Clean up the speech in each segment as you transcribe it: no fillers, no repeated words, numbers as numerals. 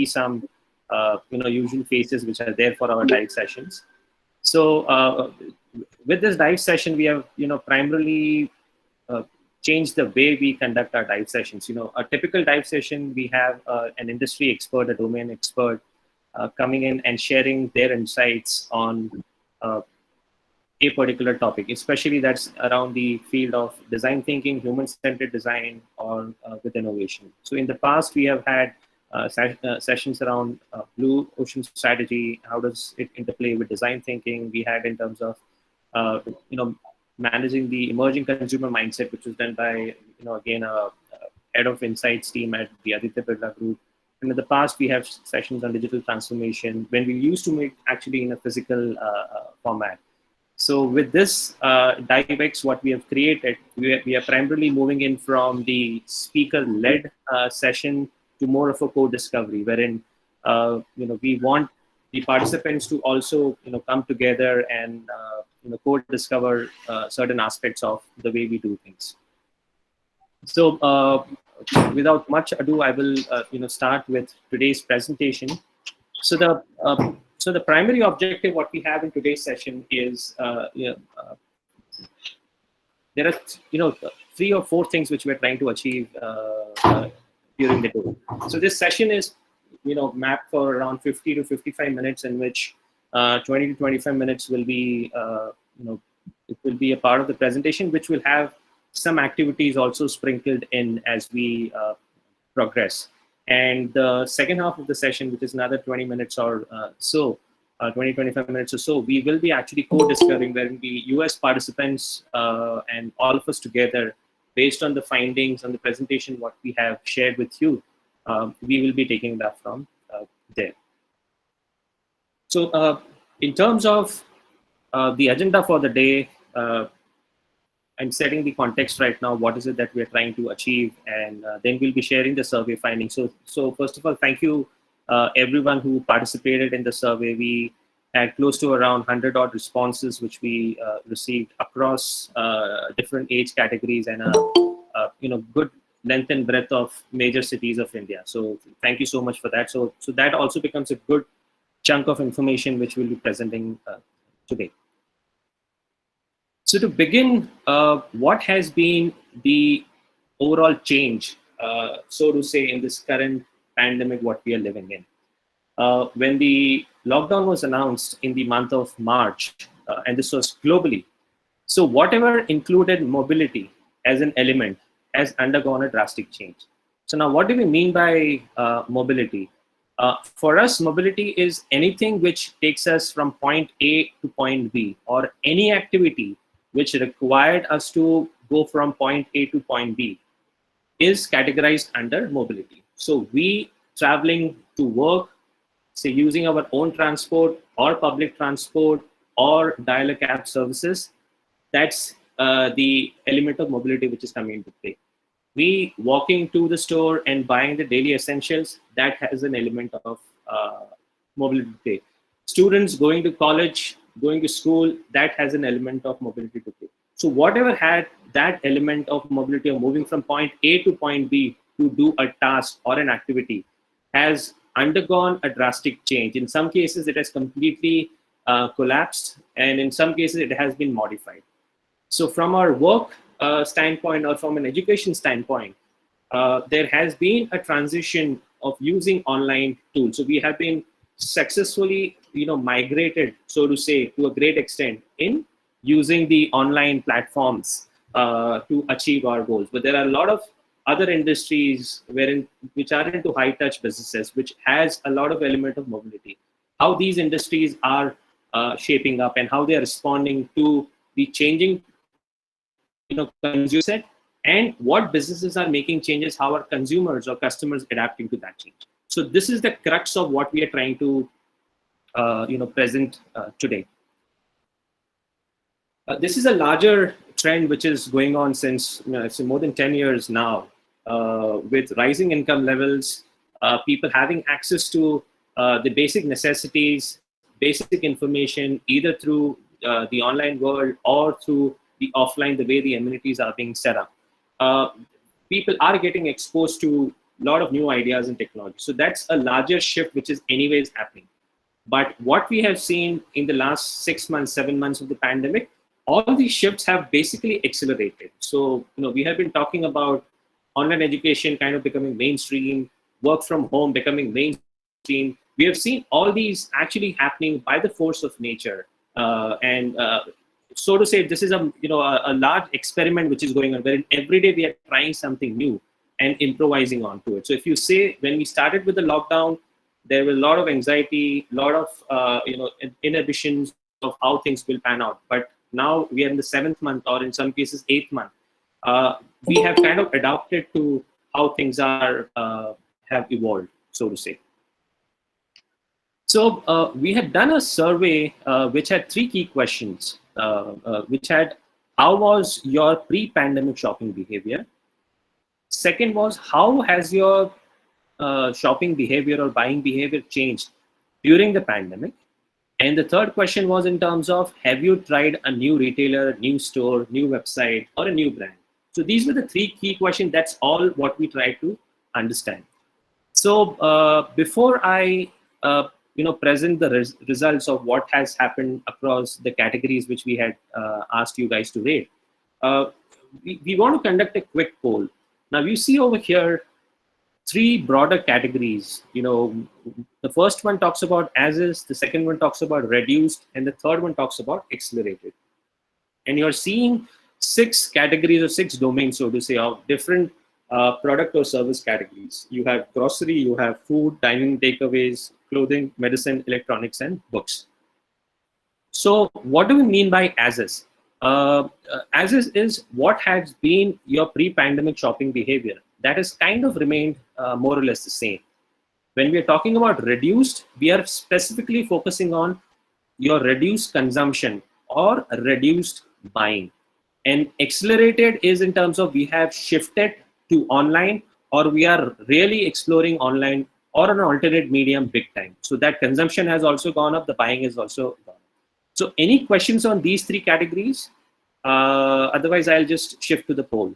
some usual faces which are there for our dive sessions. So with this dive session, we have primarily changed the way we conduct our dive sessions. A typical dive session, we have an industry expert, a domain expert, coming in and sharing their insights on a particular topic, especially that's around the field of design thinking, human-centered design, or with innovation. So in the past, we have had sessions around blue ocean strategy. How does it interplay with design thinking? We had in terms of managing the emerging consumer mindset, which was done by again a head of insights team at the Aditya Birla Group. And in the past, we have sessions on digital transformation when we used to meet actually in a physical format. So with this DiveX, what we have created, we are primarily moving in from the speaker-led session to more of a co-discovery, wherein we want the participants to also come together and co-discover certain aspects of the way we do things. So without much ado, I will start with today's presentation. So the primary objective, what we have in today's session is there are 3 or 4 things which we're trying to achieve during the day. So this session is mapped for around 50 to 55 minutes, in which 20 to 25 minutes will be it will be a part of the presentation, which will have some activities also sprinkled in as we progress. And the second half of the session, which is another 20 minutes or 25 minutes or so, we will be actually co-discovering, where the US participants and all of us together, based on the findings on the presentation, what we have shared with you, we will be taking that from there. So in terms of the agenda for the day, I'm setting the context right now. What is it that we're trying to achieve? And then we'll be sharing the survey findings. So first of all, thank you everyone who participated in the survey. We had close to around 100-odd responses, which we received across different age categories and a good length and breadth of major cities of India. So thank you so much for that. So that also becomes a good chunk of information which we'll be presenting today. So to begin, what has been the overall change, so to say, in this current pandemic, what we are living in? When the lockdown was announced in the month of March, and this was globally, so whatever included mobility as an element has undergone a drastic change. So now what do we mean by mobility? For us, mobility is anything which takes us from point A to point B, or any activity which required us to go from point A to point B is categorized under mobility. So we traveling to work, say using our own transport or public transport or dial-a-cab services, that's the element of mobility which is coming into play. We walking to the store and buying the daily essentials, that has an element of mobility to play. Students going to college, going to school, that has an element of mobility to play. So whatever had that element of mobility of moving from point A to point B to do a task or an activity has undergone a drastic change. In some cases, it has completely collapsed, and in some cases, it has been modified. So from our work standpoint, or from an education standpoint, there has been a transition of using online tools. So we have been successfully migrated, so to say, to a great extent in using the online platforms to achieve our goals. But there are a lot of other industries which are into high-touch businesses, which has a lot of element of mobility. How these industries are shaping up and how they are responding to the changing consumer set, and what businesses are making changes, how are consumers or customers adapting to that change. So this is the crux of what we are trying to present today. This is a larger trend which is going on since more than 10 years now, with rising income levels, people having access to the basic necessities, basic information, either through the online world or through the offline, the way the amenities are being set up. People are getting exposed to lot of new ideas and technology. So that's a larger shift which is anyways happening. But what we have seen in the last 6 months, 7 months of the pandemic, all these shifts have basically accelerated. So, we have been talking about online education kind of becoming mainstream, work from home becoming mainstream. We have seen all these actually happening by the force of nature. And so to say, this is a large experiment which is going on, where every day we are trying something new and improvising onto it. So if you say, when we started with the lockdown, there was a lot of anxiety, a lot of inhibitions of how things will pan out. But now we are in the 7th month, or in some cases 8th month. We have kind of adapted to how things are have evolved, so to say. So we had done a survey which had 3 key questions, which had, how was your pre-pandemic shopping behavior? Second was, how has your shopping behavior or buying behavior changed during the pandemic? And the third question was in terms of, have you tried a new retailer, new store, new website, or a new brand? So these were the 3 key questions. That's all what we tried to understand. So before I present the results of what has happened across the categories which we had asked you guys to rate, we want to conduct a quick poll. Now you see over here 3 broader categories. The first one talks about as is, the second one talks about reduced, and the third one talks about accelerated. And you're seeing 6 categories or 6 domains, so to say, of different product or service categories. You have grocery, you have food, dining, takeaways, clothing, medicine, electronics, and books. So what do we mean by as is? As is what has been your pre-pandemic shopping behavior. That has kind of remained more or less the same. When we are talking about reduced, we are specifically focusing on your reduced consumption or reduced buying. And accelerated is in terms of, we have shifted to online, or we are really exploring online or an alternate medium big time. So that consumption has also gone up, the buying has also gone up. So any questions on these 3 categories? Otherwise, I'll just shift to the poll.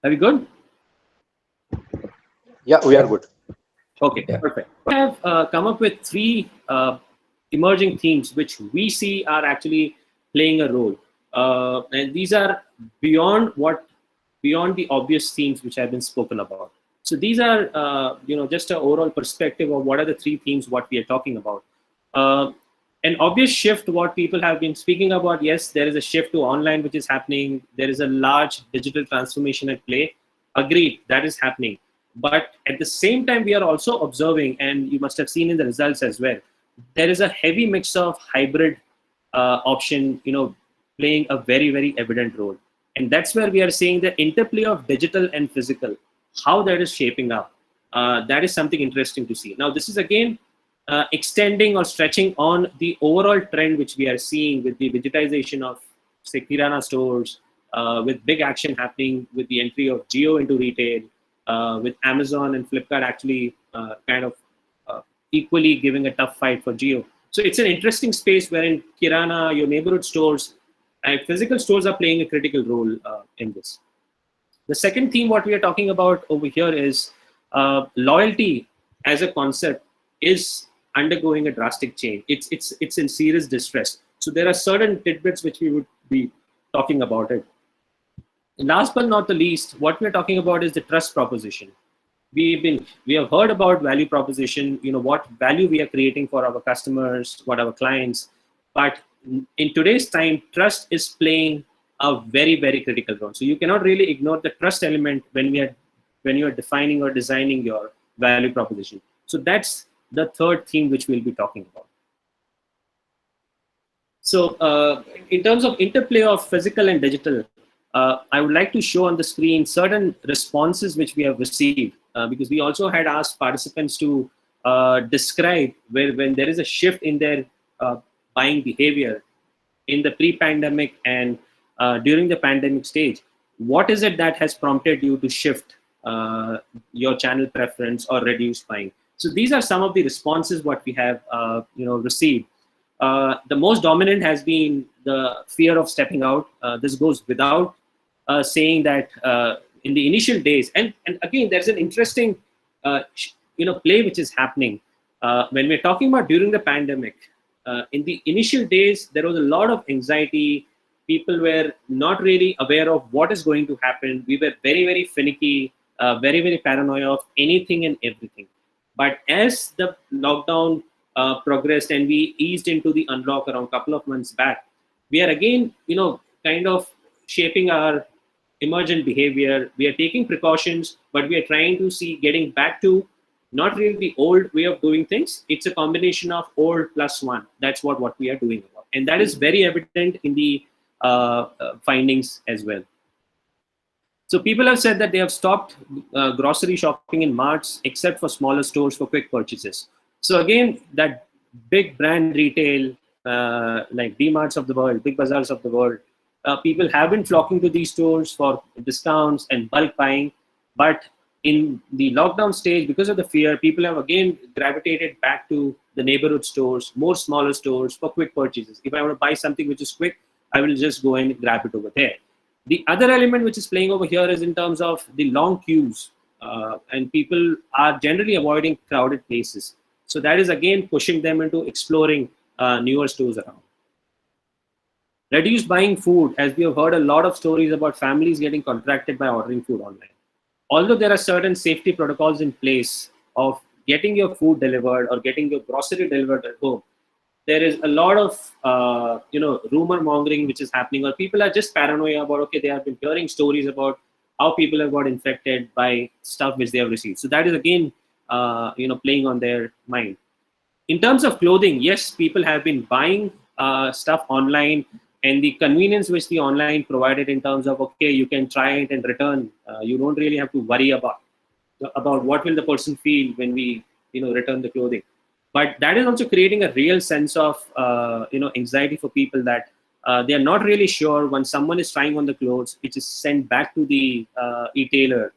Are we good? Yeah, we are good. Okay, yeah. Perfect. We have come up with 3 emerging themes which we see are actually playing a role. And these are beyond the obvious themes which have been spoken about. So these are, just an overall perspective of what are the 3 themes, what we are talking about. An obvious shift, what people have been speaking about, yes, there is a shift to online which is happening. There is a large digital transformation at play. Agreed, that is happening. But at the same time, we are also observing, and you must have seen in the results as well, there is a heavy mix of hybrid option, playing a very, very evident role. And that's where we are seeing the interplay of digital and physical, how that is shaping up. That is something interesting to see. Now, this is again extending or stretching on the overall trend which we are seeing with the digitization of, say, Kirana stores, with big action happening with the entry of Jio into retail, with Amazon and Flipkart actually kind of equally giving a tough fight for Jio. So it's an interesting space wherein Kirana, your neighborhood stores, and physical stores are playing a critical role in this. The second theme, what we are talking about over here is loyalty as a concept is undergoing a drastic change. It's in serious distress. So there are certain tidbits which we would be talking about it. And last but not the least, what we're talking about is the trust proposition. We have heard about value proposition, what value we are creating for our customers, what our clients, but in today's time, trust is playing a very, very critical role. So you cannot really ignore the trust element when you are defining or designing your value proposition. So that's the third theme which we'll be talking about. So in terms of interplay of physical and digital, I would like to show on the screen certain responses which we have received, because we also had asked participants to describe when there is a shift in their buying behavior in the pre-pandemic and during the pandemic stage. What is it that has prompted you to shift your channel preference or reduce buying? So these are some of the responses what we have received. The most dominant has been the fear of stepping out. This goes without saying that in the initial days, and again, there's an interesting play which is happening when we're talking about during the pandemic. In the initial days, there was a lot of anxiety. People were not really aware of what is going to happen. We were very, very finicky, very, very paranoid of anything and everything. But as the lockdown progressed and we eased into the unlock around a couple of months back, we are again, kind of shaping our emergent behavior. We are taking precautions, but we are trying to see getting back to not really the old way of doing things. It's a combination of old plus one. That's what we are doing about. And that is very evident in the findings as well. So people have said that they have stopped grocery shopping in marts, except for smaller stores for quick purchases. So again, that big brand retail, like D-marts of the world, big bazaars of the world, people have been flocking to these stores for discounts and bulk buying. But in the lockdown stage, because of the fear, people have again gravitated back to the neighborhood stores, more smaller stores for quick purchases. If I want to buy something which is quick, I will just go and grab it over there. The other element which is playing over here is in terms of the long queues, and people are generally avoiding crowded places. So that is again pushing them into exploring newer stores around. Reduced buying food, as we have heard a lot of stories about families getting contracted by ordering food online. Although there are certain safety protocols in place of getting your food delivered or getting your grocery delivered at home, there is a lot of rumor mongering which is happening, or people are just paranoid about, okay, they have been hearing stories about how people have got infected by stuff which they have received. So that is again playing on their mind. In terms of clothing, yes, people have been buying stuff online, and the convenience which the online provided in terms of, okay, you can try it and return. You don't really have to worry about what will the person feel when we return the clothing. But that is also creating a real sense of anxiety for people, that they are not really sure when someone is trying on the clothes, which is sent back to the retailer,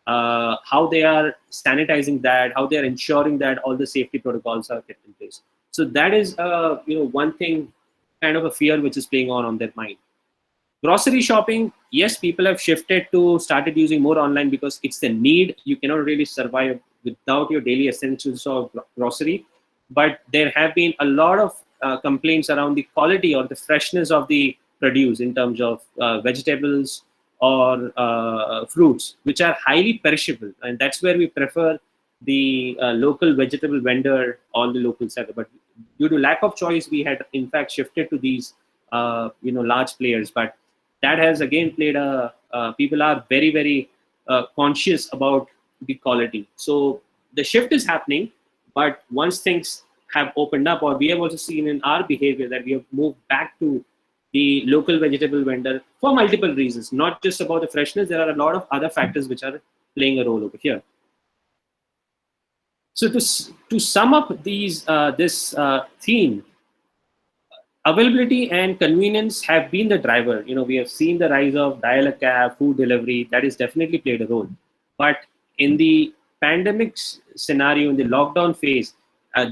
how they are sanitizing that, how they are ensuring that all the safety protocols are kept in place. So that is one thing, kind of a fear which is playing on their mind. Grocery shopping, yes, people have started using more online because it's the need. You cannot really survive without your daily essentials of grocery. But there have been a lot of complaints around the quality or the freshness of the produce in terms of vegetables or fruits, which are highly perishable. And that's where we prefer the local vegetable vendor or the local seller. But due to lack of choice, we had in fact shifted to these large players. But that has again played people are very, very conscious about the quality. So the shift is happening, but once things have opened up, or we have also seen in our behavior that we have moved back to the local vegetable vendor for multiple reasons, not just about the freshness. There are a lot of other factors which are playing a role over here. So to sum up this theme, availability and convenience have been the driver. We have seen the rise of dial-a-cab, food delivery. That has definitely played a role. But in the pandemic scenario, in the lockdown phase,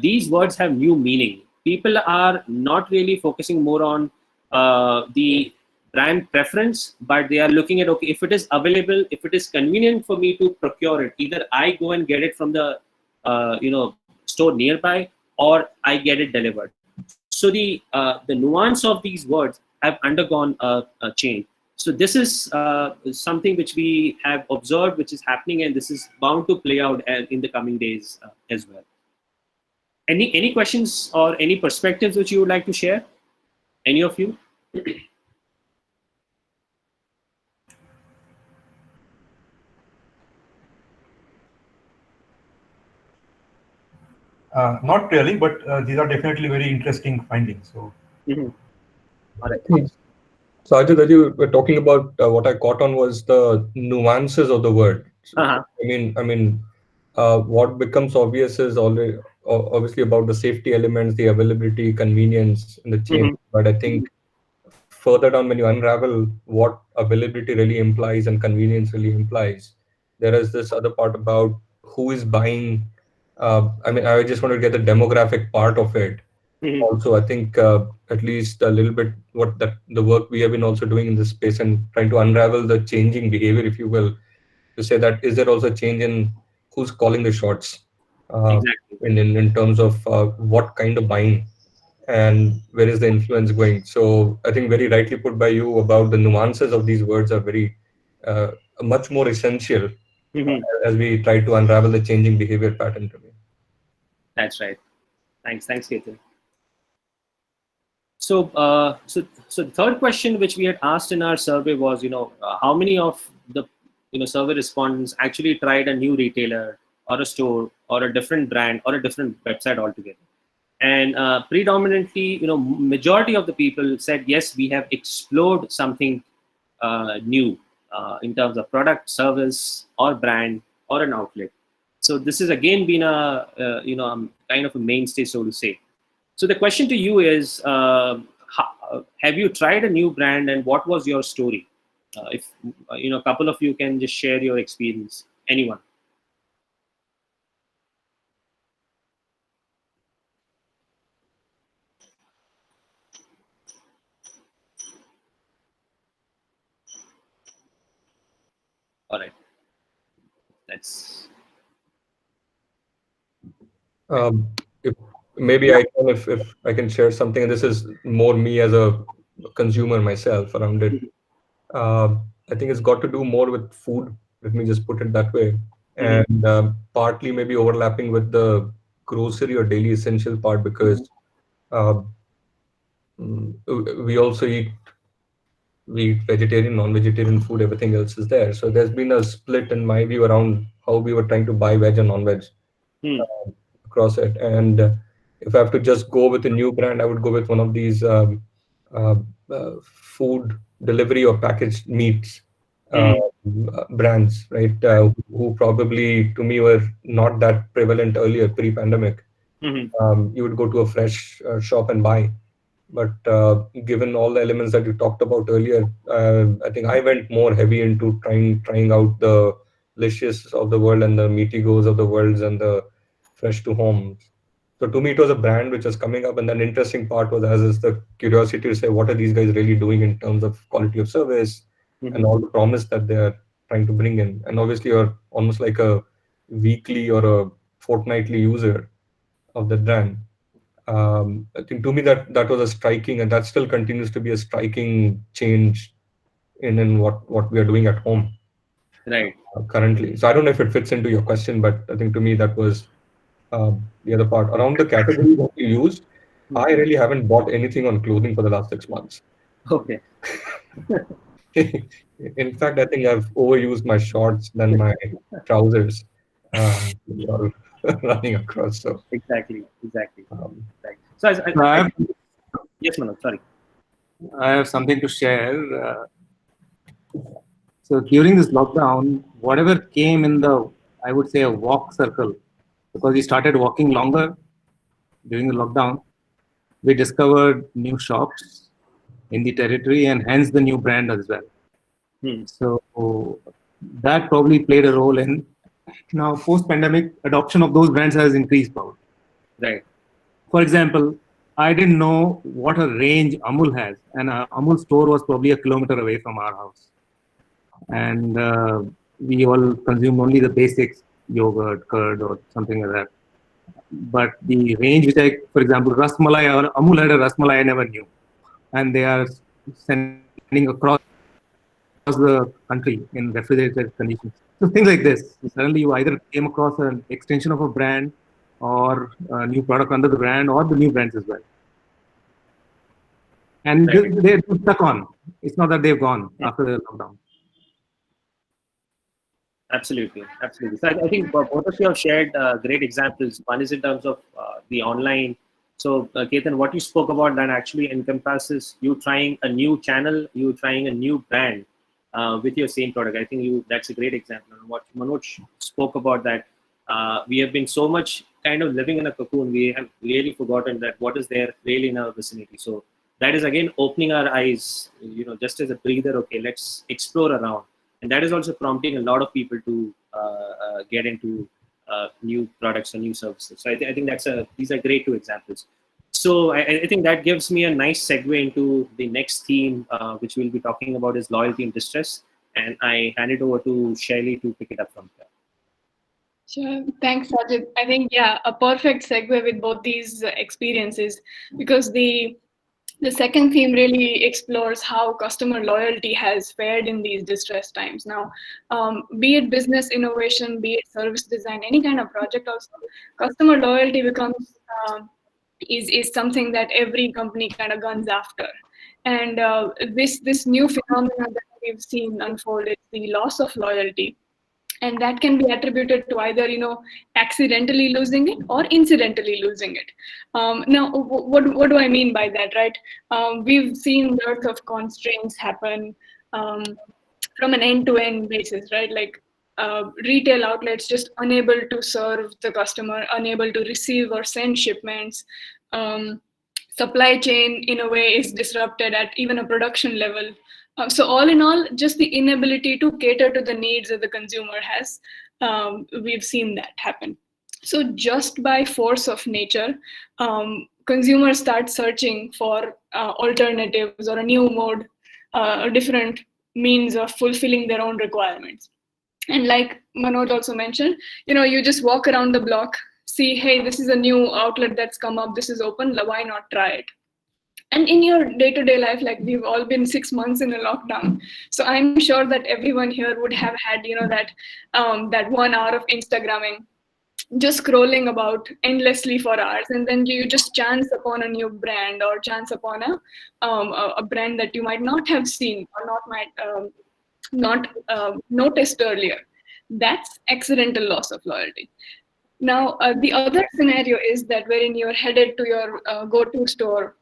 these words have new meaning. People are not really focusing more on the brand preference, but they are looking at, okay, if it is available, if it is convenient for me to procure it, either I go and get it from the store nearby, or I get it delivered. So the nuance of these words have undergone a change. So this is something which we have observed, which is happening, and this is bound to play out in the coming days as well. Any questions or any perspectives which you would like to share? Any of you? Not really, but these are definitely very interesting findings. So, All right. So, Sajid, that you were talking about, what I caught on was the nuances of the word. So, I mean, what becomes obvious is already obviously about the safety elements, the availability, convenience, and the change. But I think further down, when you unravel what availability really implies and convenience really implies, there is this other part about who is buying. I just want to get the demographic part of it. Also, I think at least a little bit the work we have been also doing in this space and trying to unravel the changing behavior, if you will, to say that is there also a change in who's calling the shots, Exactly. in terms of what kind of buying and where is the influence going. So I think very rightly put by you about the nuances of these words are very uh, much more essential as we try to unravel the changing behavior pattern today. That's right. Thanks, Ketan. So, so the third question which we had asked in our survey was, how many of the, survey respondents actually tried a new retailer or a store or a different brand or a different website altogether? And predominantly, majority of the people said, yes, we have explored something new in terms of product, service, or brand, or an outlet. So this has again been a, kind of a mainstay, so to say. So the question to you is, have you tried a new brand and what was your story? If, a couple of you can just share your experience, anyone. All right. That's If maybe I can, if I can share something, and this is more me as a consumer myself around it. I think it's got to do more with food. Let me just put it that way, and partly maybe overlapping with the grocery or daily essential part because uh, we also eat vegetarian, non-vegetarian food. Everything else is there. So there's been a split in my view around how we were trying to buy veg and non-veg across it. And if I have to just go with a new brand, I would go with one of these uh, food delivery or packaged meats brands, right? Who probably to me were not that prevalent earlier, pre-pandemic. You would go to a fresh shop and buy. But given all the elements that you talked about earlier, I think I went more heavy into trying out the Licious of the world and the Meatigos of the worlds and the Fresh to Home. So to me, it was a brand which was coming up, and then interesting part was as is the curiosity to say what are these guys really doing in terms of quality of service and all the promise that they are trying to bring in. And obviously, you're almost like a weekly or a fortnightly user of the brand. I think to me that was a striking, and that still continues to be a striking change in what we are doing at home right. Currently. So I don't know if it fits into your question, but I think to me that was the other part around the category that you used. I really haven't bought anything on clothing for the last 6 months. Okay. In fact, I think I've overused my shorts than my trousers running across. So Exactly. Right. So, yes, Manoj, sorry. I have something to share. So during this lockdown, whatever came in the, I would say, a walk circle, because we started walking longer during the lockdown, we discovered new shops in the territory and hence the new brand as well. So that probably played a role in now post-pandemic adoption of those brands has increased probably. Right. For example, I didn't know what a range Amul has, and Amul store was probably a kilometer away from our house. And we all consumed only the basics, yogurt, curd, or something like that. But the range which I, for example, Rasmalai or Amul had a Rasmalai I never knew. And they are sending across the country in refrigerated conditions. So things like this. Suddenly you either came across an extension of a brand or a new product under the brand or the new brands as well. And they're stuck on. It's not that they've gone after the lockdown. Absolutely. So I think both of you have shared great examples. One is in terms of the online. So Ketan, what you spoke about that actually encompasses you trying a new channel, you trying a new brand with your same product. I think that's a great example. And what Manoj spoke about that we have been so much kind of living in a cocoon. We have really forgotten that what is there really in our vicinity. So that is again opening our eyes, just as a breather. Okay, let's explore around. And that is also prompting a lot of people to get into new products and new services. So I think these are great two examples. So I think that gives me a nice segue into the next theme, which we'll be talking about is loyalty in distress. And I hand it over to Shailee to pick it up from here. Sure. Thanks, Sajid. I think, yeah, a perfect segue with both these experiences, because the second theme really explores how customer loyalty has fared in these distressed times. Now, be it business innovation, be it service design, any kind of project also, customer loyalty becomes is something that every company kind of guns after. And this new phenomenon that we've seen unfold is the loss of loyalty. And that can be attributed to either, accidentally losing it or incidentally losing it. Now, what do I mean by that, right? We've seen dearth of constraints happen from an end-to-end basis, right? Like retail outlets just unable to serve the customer, unable to receive or send shipments. Supply chain, in a way, is disrupted at even a production level. So all in all, just the inability to cater to the needs that the consumer has, we've seen that happen. So just by force of nature, consumers start searching for alternatives or a new mode, or different means of fulfilling their own requirements. And like Manoj also mentioned, you just walk around the block, see, hey, this is a new outlet that's come up, this is open, why not try it? And in your day-to-day life, like we've all been 6 months in a lockdown, so I'm sure that everyone here would have had, that 1 hour of Instagramming, just scrolling about endlessly for hours, and then you just chance upon a new brand or chance upon a brand that you might not have seen or not noticed earlier. That's accidental loss of loyalty. Now, the other scenario is that wherein you're headed to your go-to store,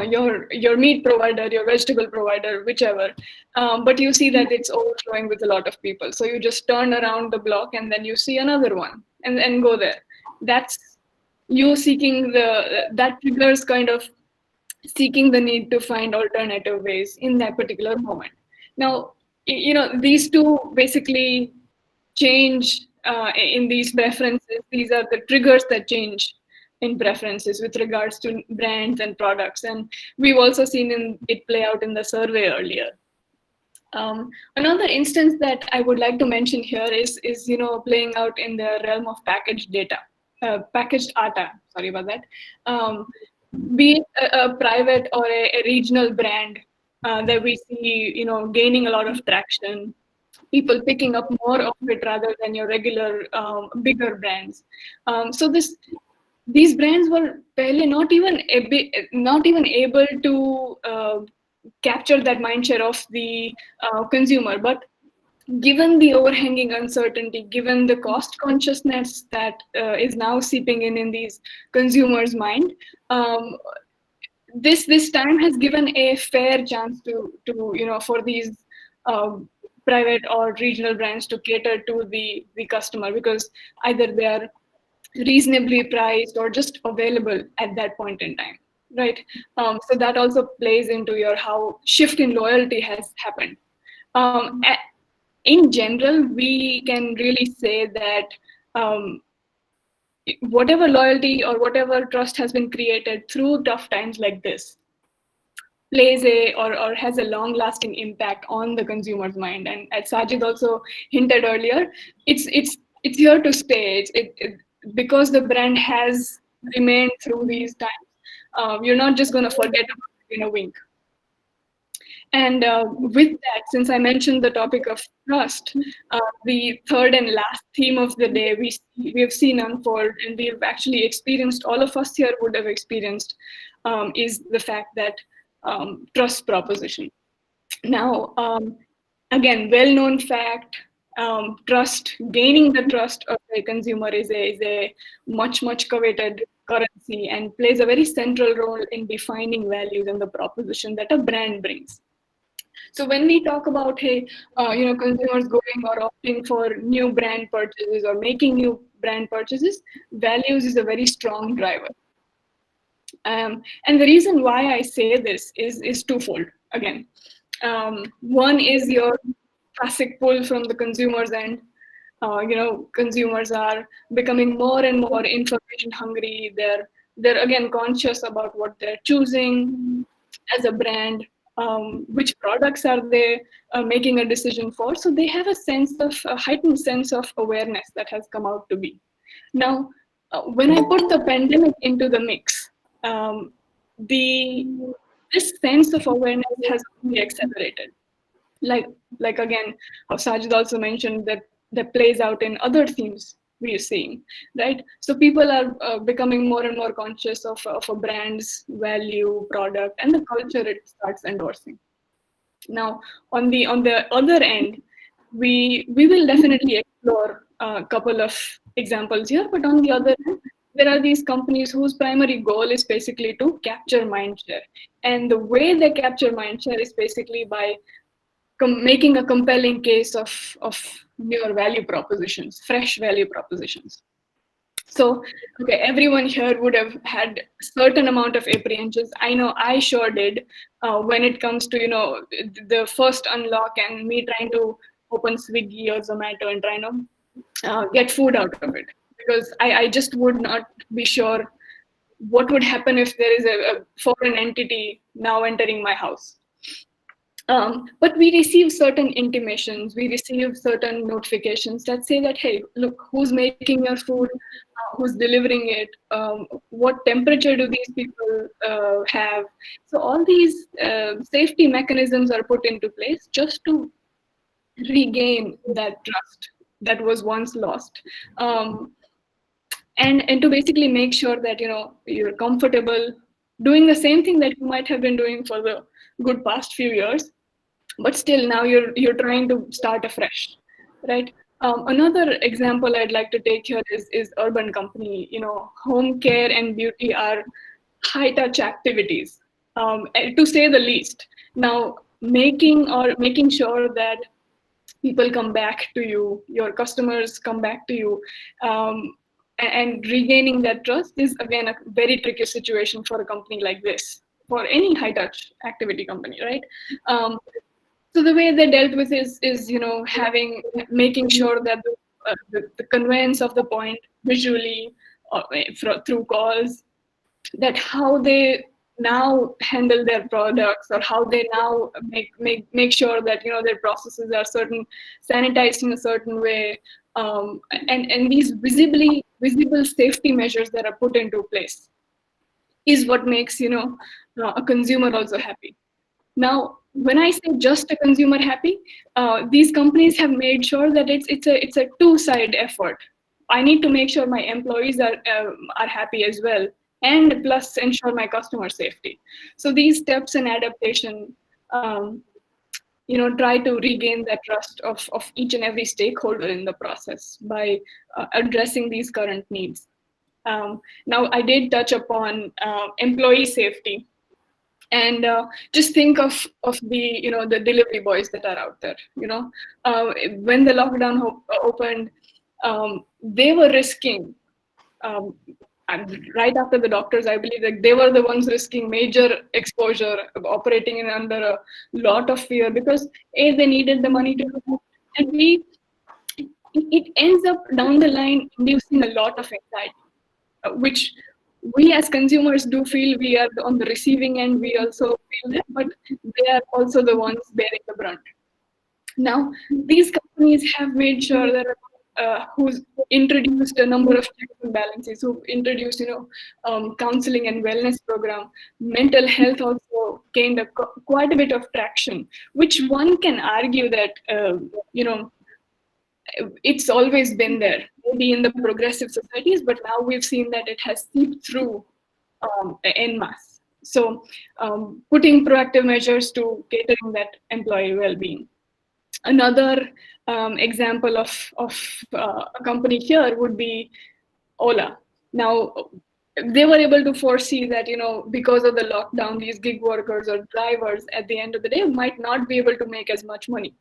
your meat provider, your vegetable provider, whichever, but you see that it's overflowing with a lot of people. So you just turn around the block and then you see another one and go there. That's you seeking that triggers kind of seeking the need to find alternative ways in that particular moment. Now, these two basically change in these preferences. These are the triggers that change in preferences with regards to brands and products. And we've also seen it play out in the survey earlier. Another instance that I would like to mention here is playing out in the realm of packaged atta, sorry about that. Be it a private or a regional brand that we see, gaining a lot of traction, people picking up more of it rather than your regular bigger brands. So these brands were barely not even able to capture that mind share of the consumer. But given the overhanging uncertainty, given the cost consciousness that is now seeping in these consumers' mind, this time has given a fair chance to for these private or regional brands to cater to the customer, because either they are reasonably priced or just available at that point in time, right? So that also plays into your how shift in loyalty has happened. In general, we can really say that whatever loyalty or whatever trust has been created through tough times like this plays or has a long-lasting impact on the consumer's mind. And as Sajid also hinted earlier, it's here to stay. Because the brand has remained through these times, you're not just going to forget about it in a wink. And with that, since I mentioned the topic of trust, the third and last theme of the day we have seen unfold, and we have actually experienced, all of us here would have experienced, is the fact that trust proposition. Now, again, well-known fact, gaining the trust of a consumer is a much coveted currency and plays a very central role in defining values and the proposition that a brand brings. So when we talk about, hey, consumers going or opting for new brand purchases or making new brand purchases, values is a very strong driver. And the reason why I say this is twofold. Again, one is your classic pull from the consumer's end. Consumers are becoming more and more information hungry. They're again conscious about what they're choosing as a brand. which products are they making a decision for. So they have a heightened sense of awareness that has come out to be. Now, when I put the pandemic into the mix, this sense of awareness has really accelerated. Like again, how Sajid also mentioned that plays out in other themes we are seeing, right? So people are becoming more and more conscious of a brand's value, product, and the culture it starts endorsing. Now, on the other end, we will definitely explore a couple of examples here, but on the other hand, there are these companies whose primary goal is basically to capture mindshare, and the way they capture mindshare is basically by making a compelling case of newer value propositions, fresh value propositions. So, okay, everyone here would have had a certain amount of apprehensions. I know I sure did when it comes to, the first unlock and me trying to open Swiggy or Zomato and trying to get food out of it. Because I just would not be sure what would happen if there is a foreign entity now entering my house. But we receive certain intimations, we receive certain notifications that say that, hey, look, who's making your food, who's delivering it, what temperature do these people have. So all these safety mechanisms are put into place just to regain that trust that was once lost. And to basically make sure that you're comfortable doing the same thing that you might have been doing for the good past few years, but still now you're trying to start afresh, right? Another example I'd like to take here is urban company. Home care and beauty are high touch activities, to say the least. Now, making sure that people come back to you, your customers come back to you, and regaining that trust is again a very tricky situation for a company like this, for any high touch activity company, right? So the way they dealt with is making sure that the conveyance of the point visually through calls, that how they now handle their products, or how they now make sure that their processes are sanitized in a certain way, and these visible safety measures that are put into place is what makes a consumer also happy. Now, when I say just a consumer happy, these companies have made sure that it's a two-side effort. I need to make sure my employees are happy as well, and plus ensure my customer safety. So these steps and adaptation, try to regain that trust of each and every stakeholder in the process by addressing these current needs. Now, I did touch upon employee safety. And just think of the the delivery boys that are out there. When the lockdown opened, they were risking. And right after the doctors, I believe that they were the ones risking major exposure, operating under a lot of fear, because A, they needed the money to move, and B, it ends up down the line inducing a lot of anxiety, which we as consumers do feel. We are on the receiving end, we also feel that, but they are also the ones bearing the brunt. Now, these companies have made sure that who's introduced a number of checks and balances, who've introduced counseling and wellness program. Mental health also gained quite a bit of traction, which one can argue that it's always been there, maybe in the progressive societies, but now we've seen that it has seeped through en masse. So putting proactive measures to catering that employee well-being. Another example of a company here would be Ola. Now, they were able to foresee that, because of the lockdown, these gig workers or drivers at the end of the day might not be able to make as much money.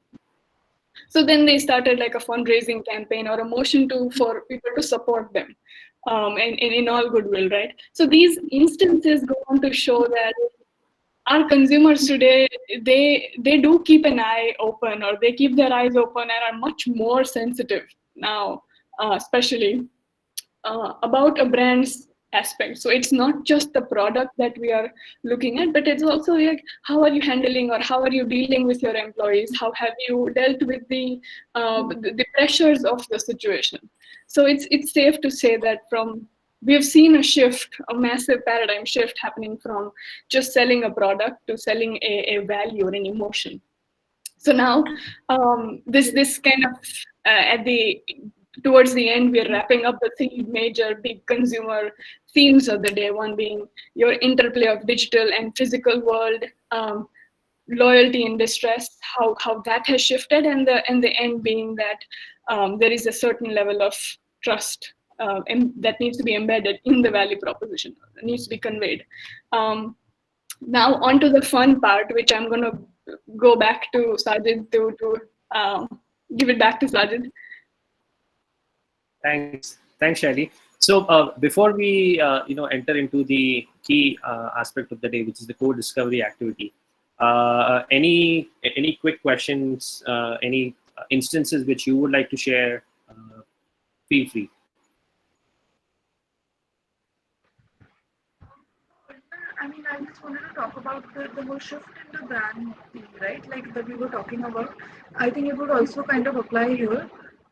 So then they started like a fundraising campaign or a motion for people to support them, and in all goodwill, right? So these instances go on to show that our consumers today, they do keep an eye open, or they keep their eyes open and are much more sensitive now, especially about a brand's aspect. So it's not just the product that we are looking at, but it's also like how are you handling or how are you dealing with your employees? How have you dealt with the pressures of the situation? So it's safe to say that we have seen a shift, a massive paradigm shift happening from just selling a product to selling a value or an emotion. So now this kind of towards the end, we're wrapping up the three major big consumer themes of the day. One being your interplay of digital and physical world, loyalty in distress, how that has shifted, and the end being that there is a certain level of trust that needs to be embedded in the value proposition, needs to be conveyed. Now on to the fun part, which I'm going to go back to Sajid to give it back to Sajid. Thanks, Shailee. So before we enter into the key aspect of the day, which is the core discovery activity, any quick questions, any instances which you would like to share, feel free. I mean, I just wanted to talk about the whole shift in the brand thing, right? Like that we were talking about. I think it would also kind of apply here.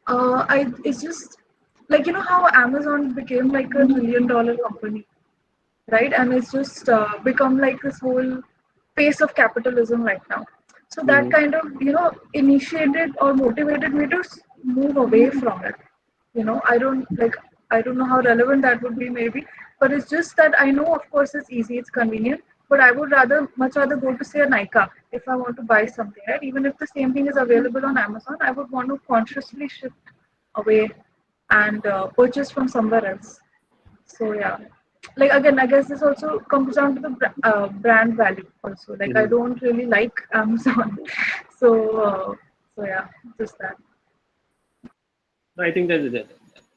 It's just like, you know how Amazon became like $1 trillion company, right? And it's just become like this whole pace of capitalism right now. So that kind of, initiated or motivated me to move away from it. I don't know how relevant that would be maybe, but it's just that I know, of course, it's easy, it's convenient, but I would much rather go to say a Nika if I want to buy something, right? Even if the same thing is available on Amazon, I would want to consciously shift away and purchase from somewhere else. So yeah, like again, I guess this also comes down to the brand value also. Like I don't really like Amazon, so yeah, just that. I think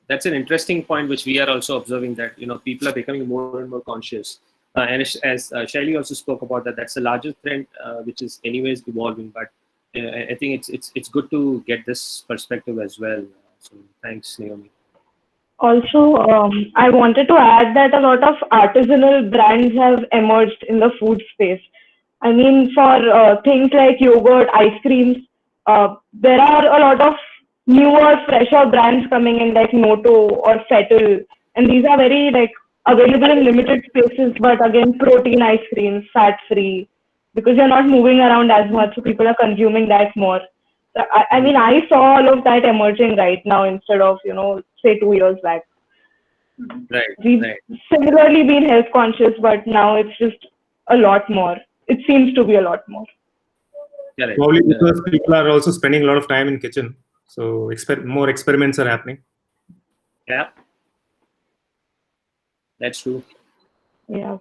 that's an interesting point, which we are also observing, that people are becoming more and more conscious. And as Shailee also spoke about, that's a larger trend which is anyways evolving. But I think it's good to get this perspective as well. So thanks, Naomi. Also, I wanted to add that a lot of artisanal brands have emerged in the food space. I mean, for things like yogurt, ice creams, there are a lot of newer, fresher brands coming in like Noto or Fettle, and these are very like available in limited spaces. But again, protein ice creams, fat-free, because you're not moving around as much, so people are consuming that more. So, I mean, I saw all of that emerging right now instead of, say 2 years back. Right. We've similarly been health conscious, but now it's just a lot more. It seems to be a lot more. Correct. Probably because people are also spending a lot of time in kitchen, so more experiments are happening. Yeah, that's true. Yeah.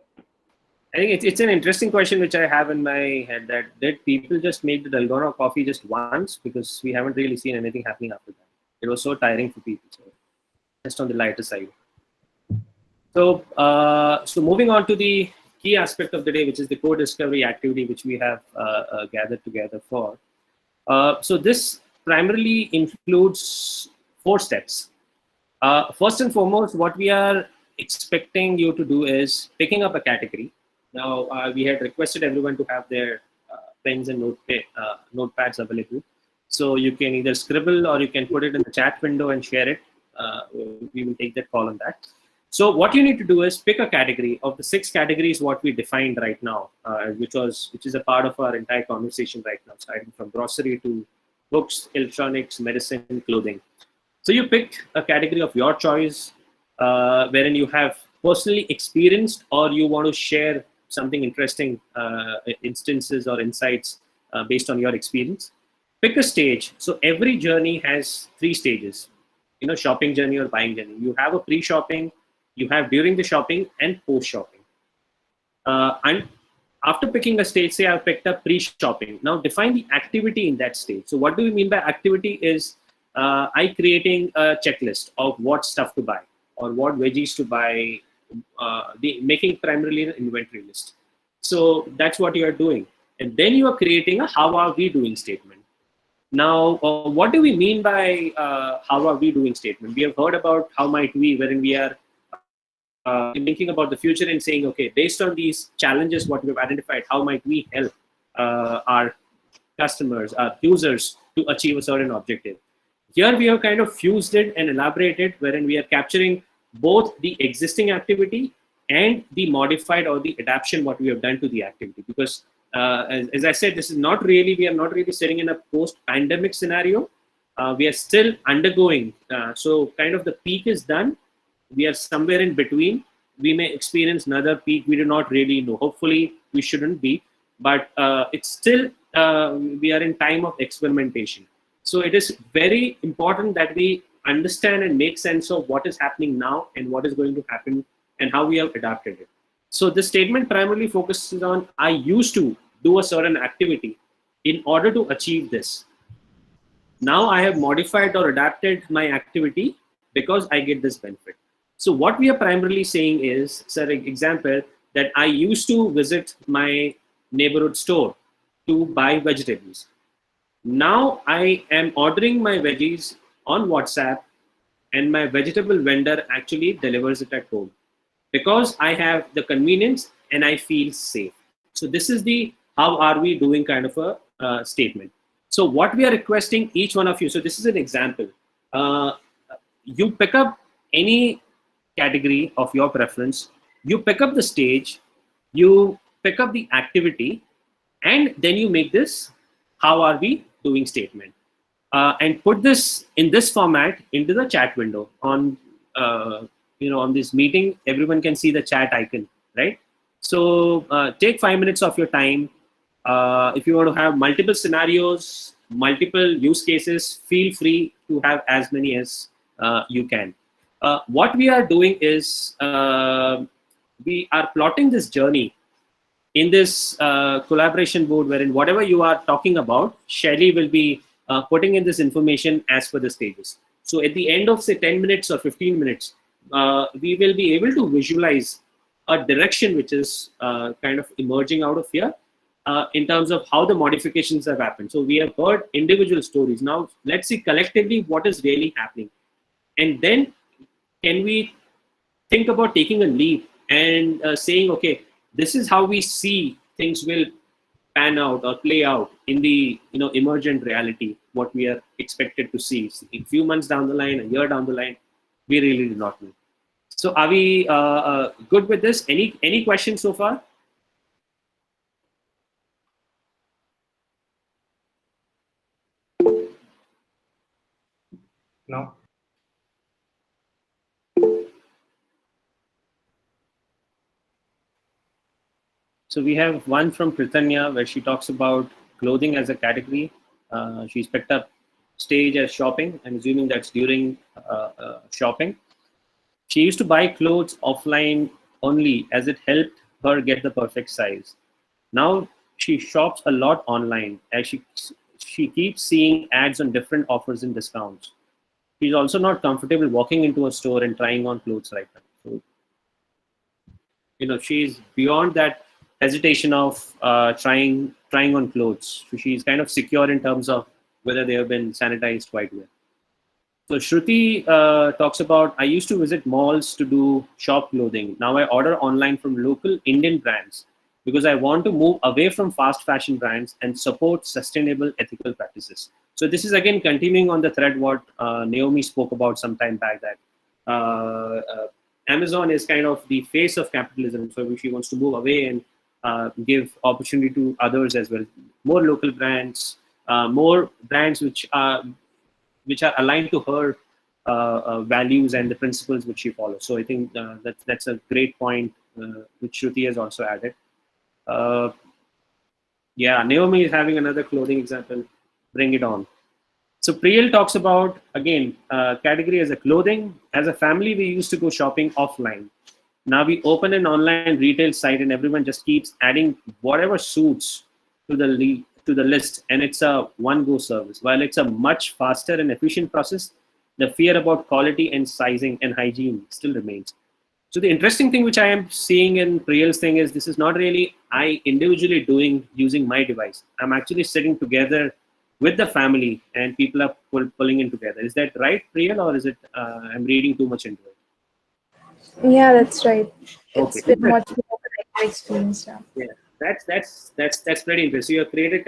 I think it's an interesting question which I have in my head, that did people just make the Dalgona coffee just once, because we haven't really seen anything happening after that. It was so tiring for people. So just on the lighter side. So so moving on to the key aspect of the day, which is the core discovery activity, which we have gathered together for. So this primarily includes 4 steps. First and foremost, what we are expecting you to do is picking up a category. Now, we had requested everyone to have their pens and notepads available. So you can either scribble or you can put it in the chat window and share it. We will take that call on that. So what you need to do is pick a category of the 6 categories what we defined right now, which is a part of our entire conversation right now, starting from grocery to books, electronics, medicine, clothing. So you pick a category of your choice, wherein you have personally experienced or you want to share something interesting, instances or insights based on your experience. Pick a stage. So every journey has 3 stages, shopping journey or buying journey. You have a pre-shopping, you have during the shopping, and post-shopping. And after picking a stage, say I've picked up pre-shopping. Now define the activity in that stage. So what do we mean by activity is I creating a checklist of what stuff to buy or what veggies to buy, making primarily an inventory list. So that's what you are doing. And then you are creating a how are we doing statement. Now, what do we mean by how are we doing statement? We have heard about how might we, wherein we are thinking about the future and saying, okay, based on these challenges, what we've identified, how might we help our customers, our users to achieve a certain objective. Here we have kind of fused it and elaborated, wherein we are capturing both the existing activity and the modified or the adaptation what we have done to the activity. Because as I said, this is not really, we are not really sitting in a post-pandemic scenario. We are still undergoing. So kind of the peak is done. We are somewhere in between. We may experience another peak. We do not really know. Hopefully we shouldn't be, but it's still, we are in time of experimentation. So it is very important that we understand and make sense of what is happening now and what is going to happen and how we have adapted it. So this statement primarily focuses on, I used to do a certain activity in order to achieve this. Now I have modified or adapted my activity because I get this benefit. So what we are primarily saying is, for example, that I used to visit my neighborhood store to buy vegetables. Now I am ordering my veggies on WhatsApp and my vegetable vendor actually delivers it at home because I have the convenience and I feel safe. So this is the how are we doing kind of a statement. So what we are requesting each one of you, so this is an example. You pick up any category of your preference, you pick up the stage, you pick up the activity, and then you make this how are we doing statement. And put this in this format into the chat window. On on this meeting, everyone can see the chat icon, right? So take 5 minutes of your time. If you want to have multiple scenarios, multiple use cases, feel free to have as many as you can. What we are doing is we are plotting this journey in this collaboration board, wherein whatever you are talking about, Shailee will be putting in this information as per the stages. So at the end of say 10 minutes or 15 minutes, we will be able to visualize a direction which is kind of emerging out of here in terms of how the modifications have happened. So we have heard individual stories. Now let's see collectively what is really happening. And then can we think about taking a leap and saying, okay, this is how we see things will pan out or play out in the emergent reality, what we are expected to see a few months down the line, a year down the line, we really do not know. So are we good with this? Any questions so far? No. So we have one from Pritanya where she talks about clothing as a category. She's picked up stage as shopping. I'm assuming that's during shopping. She used to buy clothes offline only as it helped her get the perfect size. Now she shops a lot online as she keeps seeing ads on different offers and discounts. She's also not comfortable walking into a store and trying on clothes right now. So, she's beyond that hesitation of trying on clothes. So she's kind of secure in terms of whether they have been sanitized quite well. So Shruti talks about, I used to visit malls to do shop clothing. Now I order online from local Indian brands because I want to move away from fast fashion brands and support sustainable ethical practices. So this is again continuing on the thread what Naomi spoke about some time back, that Amazon is kind of the face of capitalism. So she wants to move away and give opportunity to others as well. More local brands, more brands which are aligned to her values and the principles which she follows. So I think that's a great point which Shruti has also added. Yeah, Naomi is having another clothing example. Bring it on. So Priyal talks about, again, category as a clothing. As a family, we used to go shopping offline. Now we open an online retail site and everyone just keeps adding whatever suits to the list, and it's a one-go service. While it's a much faster and efficient process, the fear about quality and sizing and hygiene still remains. So the interesting thing which I am seeing in Priyal's thing is this is not really I individually using my device. I'm actually sitting together with the family and people are pulling in together. Is that right, Priyal, or is it I'm reading too much into it? Yeah, that's right. Okay. It's been much more of an experience now. Yeah, that's pretty interesting. You have created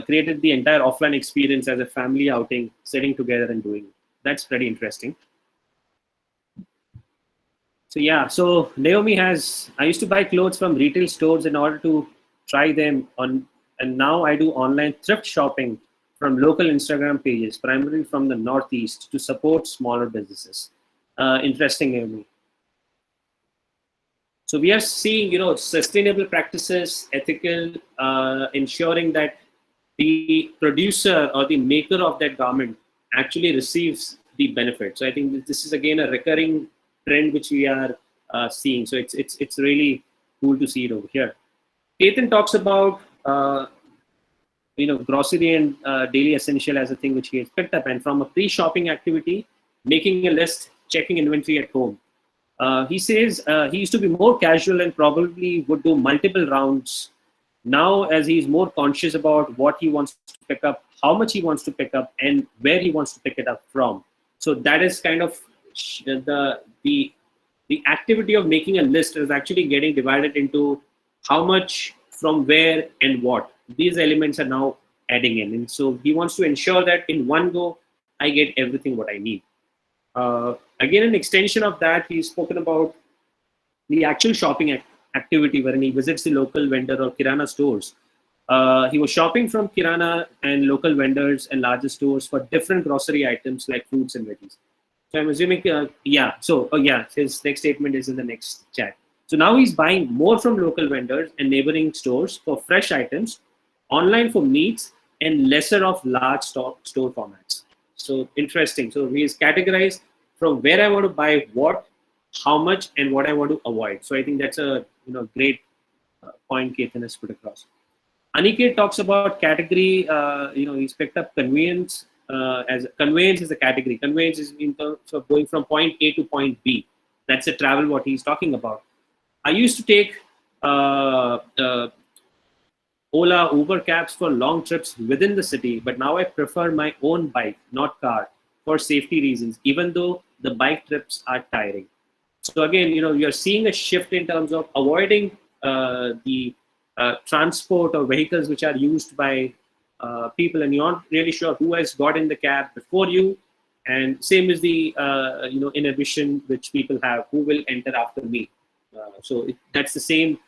created the entire offline experience as a family outing, sitting together and doing it. That's pretty interesting. So yeah, so Naomi has. I used to buy clothes from retail stores in order to try them on, and now I do online thrift shopping from local Instagram pages, primarily from the Northeast, to support smaller businesses. Interesting, Naomi. So we are seeing, sustainable practices, ethical, ensuring that the producer or the maker of that garment actually receives the benefit. So I think this is again a recurring trend which we are seeing. So it's really cool to see it over here. Ketan talks about grocery and daily essential as a thing which he has picked up, and from a pre-shopping activity, making a list, checking inventory at home. He says he used to be more casual and probably would do multiple rounds. Now, as he's more conscious about what he wants to pick up, how much he wants to pick up, and where he wants to pick it up from. So that is kind of the activity of making a list is actually getting divided into how much, from where, and what. These elements are now adding in. And so he wants to ensure that in one go, I get everything what I need. Again, an extension of that, he's spoken about the actual shopping activity wherein he visits the local vendor or Kirana stores. He was shopping from Kirana and local vendors and larger stores for different grocery items like fruits and veggies. So I'm assuming, yeah. So, his next statement is in the next chat. So now he's buying more from local vendors and neighboring stores for fresh items, online for meats, and lesser of large store formats. So interesting. So he is categorized from where I want to buy what, how much, and what I want to avoid. So I think that's a great point Ketan has put across. Aniket talks about category. He's picked up conveyance as conveyance is a category. Conveyance is in terms of going from point A to point B. That's a travel what he's talking about. I used to take Ola, Uber cabs for long trips within the city, but now I prefer my own bike, not car, for safety reasons, even though the bike trips are tiring. So again, you're seeing a shift in terms of avoiding the transport or vehicles which are used by people, and you're not really sure who has got in the cab before you. And same is the inhibition which people have, who will enter after me. So that's the same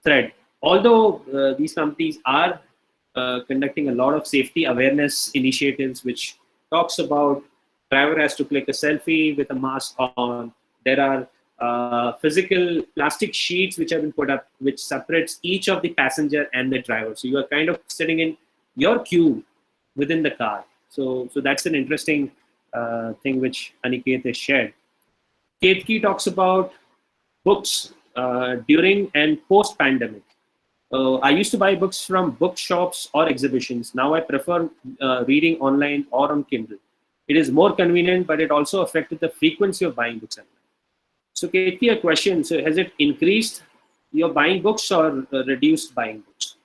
thread. Although these companies are conducting a lot of safety awareness initiatives, which talks about driver has to click a selfie with a mask on. There are physical plastic sheets which have been put up, which separates each of the passenger and the driver. So you are kind of sitting in your queue within the car. So that's an interesting thing which Aniket has shared. Ketki talks about books during and post-pandemic. I used to buy books from bookshops or exhibitions. Now I prefer reading online or on Kindle. It is more convenient, but it also affected the frequency of buying books online. So Ketki, a question. So has it increased your buying books or reduced buying books?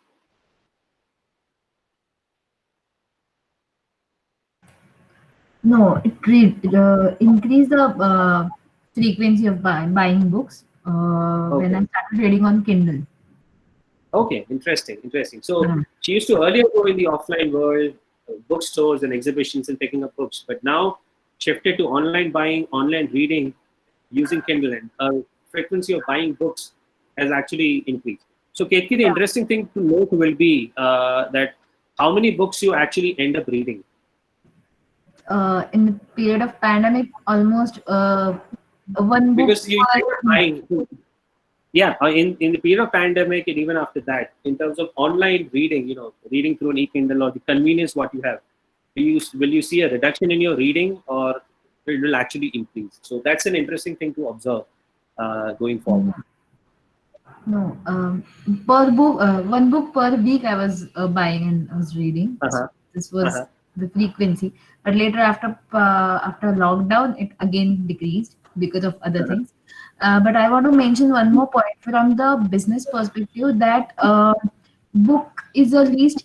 No, it increased the frequency of buying books when I started reading on Kindle. Okay, interesting. So she used to earlier go in the offline world, bookstores and exhibitions and picking up books, but now shifted to online buying, online reading using Kindle, and frequency of buying books has actually increased. So Ketki, the interesting thing to note will be that how many books you actually end up reading. In the period of pandemic, almost one book. Because you were buying. Yeah, in the period of pandemic and even after that, in terms of online reading, reading through an e-Kindle or the convenience what you have, will you see a reduction in your reading or it will actually increase? So that's an interesting thing to observe going forward. No, per book, one book per week I was buying and I was reading. So this was the frequency. But later after lockdown, it again decreased because of other things. But I want to mention one more point from the business perspective, that book is a least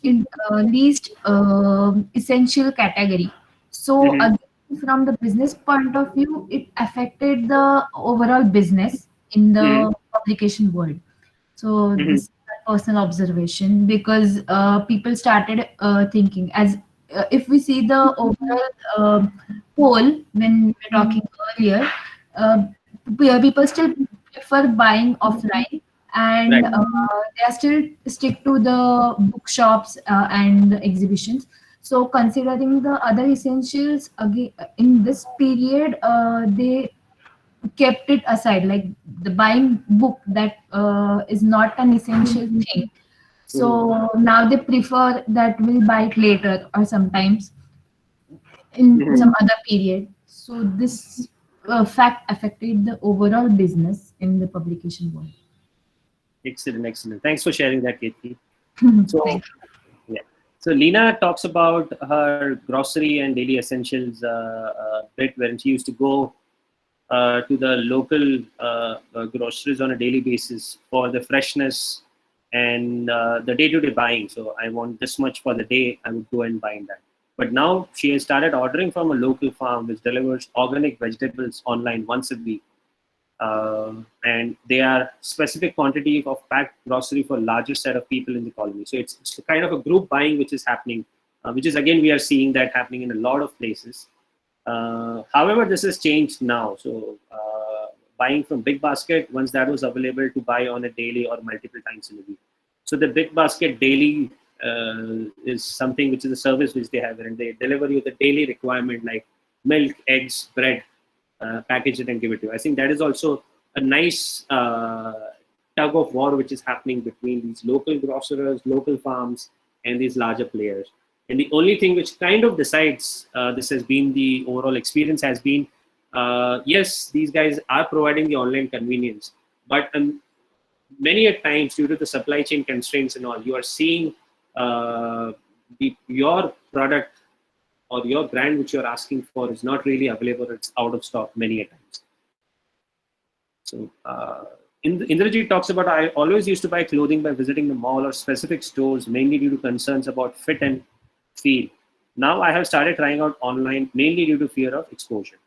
essential category. So again, from the business point of view, it affected the overall business in the publication world. So this is a personal observation, because people started thinking, as if we see the overall poll when we're talking earlier, uh, people still prefer buying offline, and Right. they are still stick to the bookshops and the exhibitions. So considering the other essentials, again in this period, they kept it aside, like the buying book, that is not an essential thing. So now they prefer that we'll buy it later or sometimes in some other period. So this fact affected the overall business in the publication world. Excellent, excellent. Thanks for sharing that, Katie. So, Thank yeah. So Lena talks about her grocery and daily essentials bit, when she used to go to the local groceries on a daily basis for the freshness and the day-to-day buying. So I want this much for the day, I would go and buy that. But now she has started ordering from a local farm which delivers organic vegetables online once a week. And they are specific quantity of packed grocery for larger set of people in the colony. So it's kind of a group buying which is happening, which is again, we are seeing that happening in a lot of places. However, this has changed now. So buying from Big Basket, once that was available to buy on a daily or multiple times in a week. So the Big Basket daily is something which is a service which they have, and they deliver you the daily requirement like milk, eggs, bread, package it and give it to you. I think that is also a nice tug of war which is happening between these local grocers, local farms, and these larger players. And the only thing which kind of decides this has been the overall experience has been, yes, these guys are providing the online convenience, but many a times due to the supply chain constraints and all, you are seeing your product or your brand which you're asking for is not really available, it's out of stock many a times. So Indrajit talks about, I always used to buy clothing by visiting the mall or specific stores, mainly due to concerns about fit and feel. Now I have started trying out online, mainly due to fear of exposure.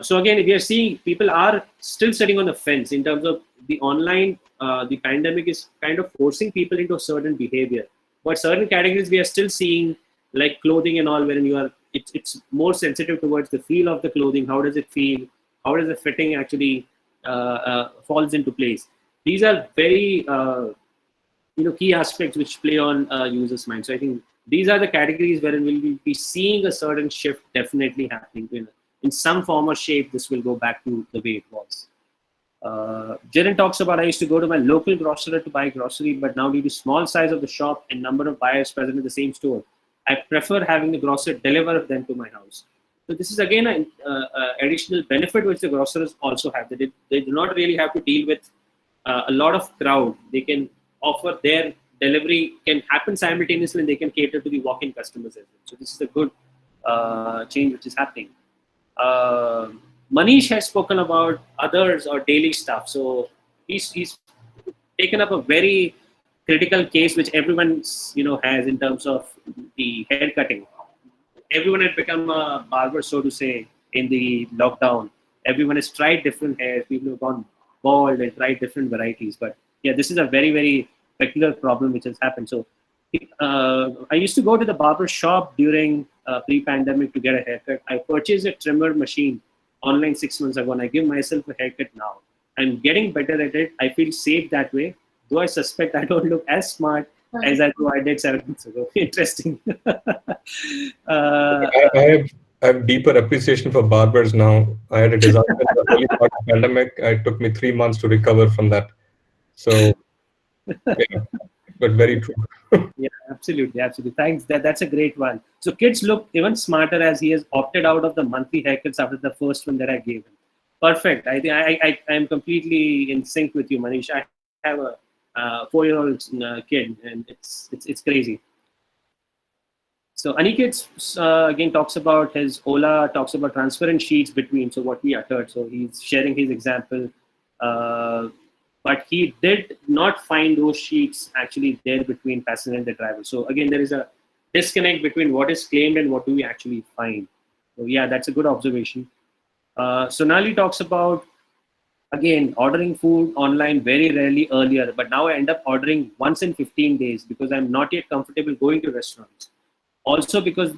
So again, we are seeing people are still sitting on the fence in terms of the online. The pandemic is kind of forcing people into a certain behavior, but certain categories we are still seeing, like clothing and all, wherein you are, it's more sensitive towards the feel of the clothing. How does it feel? How does the fitting actually falls into place? These are very key aspects which play on users' mind. So I think these are the categories wherein we will be seeing a certain shift definitely happening. In some form or shape, this will go back to the way it was. Jaren talks about, I used to go to my local grocer to buy grocery, but now due to small size of the shop and number of buyers present in the same store, I prefer having the grocer deliver them to my house. So this is again an additional benefit which the grocers also have. They do not really have to deal with a lot of crowd. They can offer their delivery can happen simultaneously, and they can cater to the walk-in customers as well. So this is a good change which is happening. Manish has spoken about others or daily stuff. So he's taken up a very critical case which everyone has in terms of the hair cutting. Everyone had become a barber, so to say, in the lockdown. Everyone has tried different hairs. People have gone bald and tried different varieties. But yeah, this is a very, very peculiar problem which has happened. So I used to go to the barber shop during pre-pandemic to get a haircut. I purchased a trimmer machine online 6 months ago, and I give myself a haircut now. I'm getting better at it. I feel safe that way. Though I suspect I don't look as smart as I did 7 months ago. Interesting. I have deeper appreciation for barbers now. I had a disaster in the early part of the pandemic. It took me 3 months to recover from that. So, yeah, but very true. Yeah, absolutely. Thanks. That's a great one. So kids look even smarter as he has opted out of the monthly haircuts after the first one that I gave him. Perfect. I think I am completely in sync with you, Manish. I have a 4-year-old kid, and it's crazy. So Aniket again talks about his Ola, talks about transparent sheets between, so what we uttered. So he's sharing his example, but he did not find those sheets actually there between passenger and the driver. So again, there is a disconnect between what is claimed and what do we actually find. So yeah, that's a good observation. Sonali talks about, again, ordering food online very rarely earlier, but now I end up ordering once in 15 days because I'm not yet comfortable going to restaurants. Also because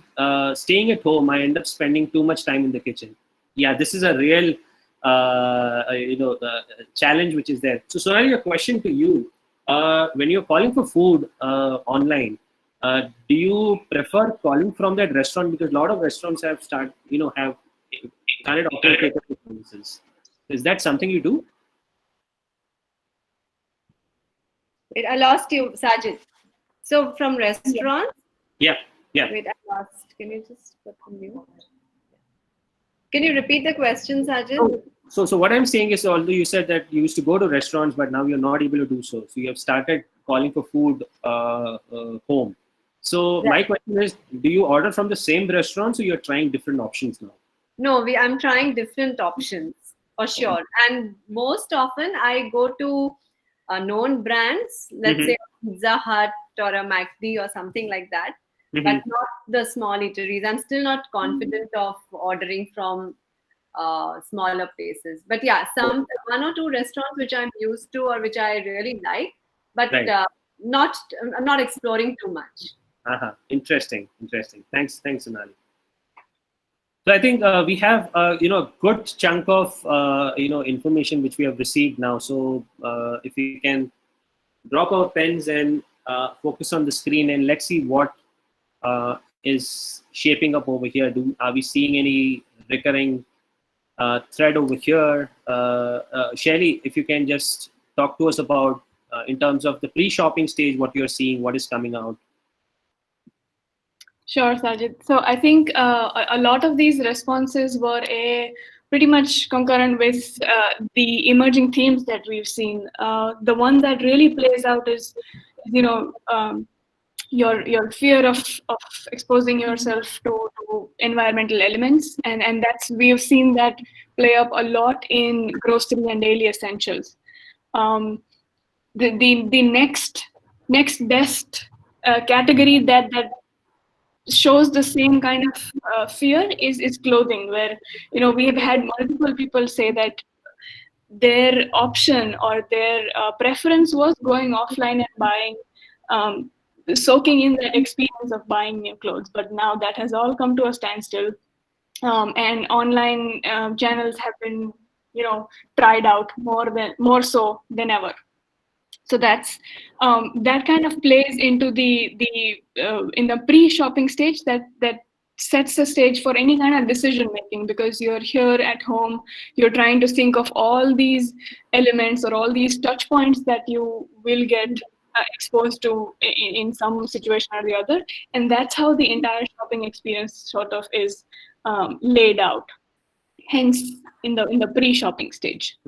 staying at home, I end up spending too much time in the kitchen. Yeah, this is a real challenge which is there. So Sonali, a question to you. When you're calling for food online, do you prefer calling from that restaurant? Because a lot of restaurants have started operating services. Is that something you do? Wait, I lost you, Sajid. So from restaurants? Yeah. Wait, I lost. Can you just put on mute? Can you repeat the question, Sajid? So what I'm saying is, although you said that you used to go to restaurants, but now you're not able to do so. So you have started calling for food home. So my question is, do you order from the same restaurants or you're trying different options now? No, I'm trying different options for sure. And most often I go to known brands, let's say Pizza Hut or a McD or something like that, but not the small eateries. I'm still not confident of ordering from smaller places. But yeah, one or two restaurants which I'm used to or which I really like, but I'm not exploring too much. Interesting. Thanks, Sonali. So I think we have a good chunk of information which we have received now. So if we can drop our pens and focus on the screen, and let's see what is shaping up over here. Are we seeing any recurring thread over here? Shailee, if you can just talk to us about in terms of the pre-shopping stage, what you're seeing, what is coming out. Sure, Sajid. So I think a lot of these responses were pretty much concurrent with the emerging themes that we've seen. The one that really plays out is, your fear of exposing yourself to environmental elements, and we have seen that play up a lot in grocery and daily essentials. The next best category that shows the same kind of fear is clothing, where we have had multiple people say that their option or their preference was going offline and buying, soaking in that experience of buying new clothes, but now that has all come to a standstill, and online channels have been tried out more so than ever. So that's that kind of plays into the in the pre-shopping stage that sets the stage for any kind of decision making, because you're here at home, you're trying to think of all these elements or all these touch points that you will get exposed to in some situation or the other, and that's how the entire shopping experience sort of is laid out. Hence, in the pre-shopping stage.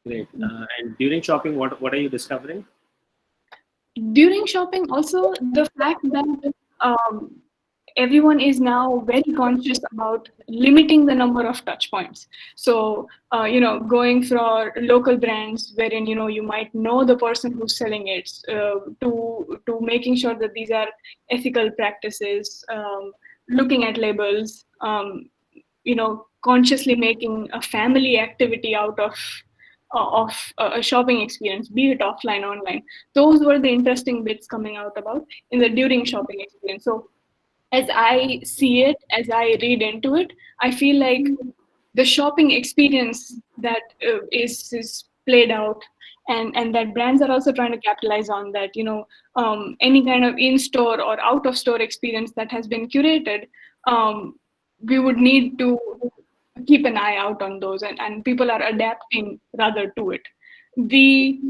Great. And during shopping, what are you discovering? During shopping, also the fact that everyone is now very conscious about limiting the number of touch points. So, going for local brands wherein, you might know the person who's selling it, to making sure that these are ethical practices, looking at labels, consciously making a family activity out of a shopping experience, be it offline or online. Those were the interesting bits coming out about in the during shopping experience. So as I see it, as I read into it, I feel like the shopping experience that is played out, and that brands are also trying to capitalize on that, any kind of in-store or out-of-store experience that has been curated, we would need to keep an eye out on those, and people are adapting rather to it. The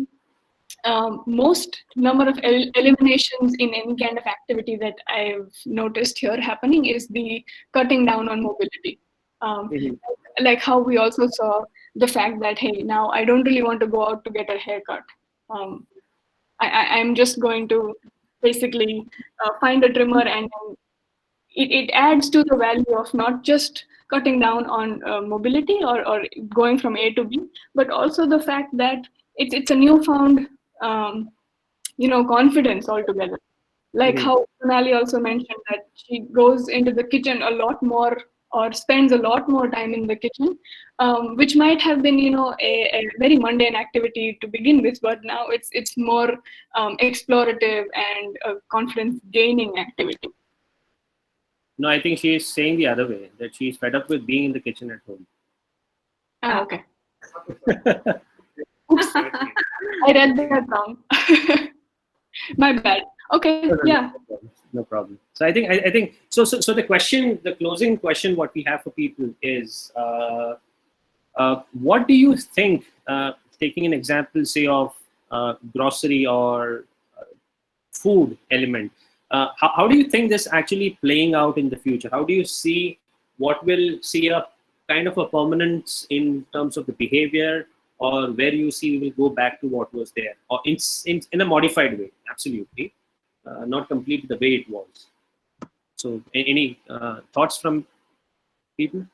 most number of eliminations in any kind of activity that I've noticed here happening is the cutting down on mobility. Like how we also saw the fact that, hey, now I don't really want to go out to get a haircut. I'm just going to basically find a trimmer, and it adds to the value of not just cutting down on mobility or going from A to B, but also the fact that it's a newfound confidence altogether. Like how Sonali also mentioned that she goes into the kitchen a lot more or spends a lot more time in the kitchen, which might have been, a very mundane activity to begin with, but now it's more explorative and a confidence gaining activity. No, I think she is saying the other way, that she's fed up with being in the kitchen at home. Okay. Oops. I read that wrong. My bad. Okay, yeah. No problem. So I think so the closing question what we have for people is, what do you think, taking an example, say, of grocery or food element, how do you think this actually playing out in the future? How do you see what will see a kind of a permanence in terms of the behavior, or where you see we will go back to what was there, or in a modified way? Absolutely, not completely the way it was. So any thoughts from people?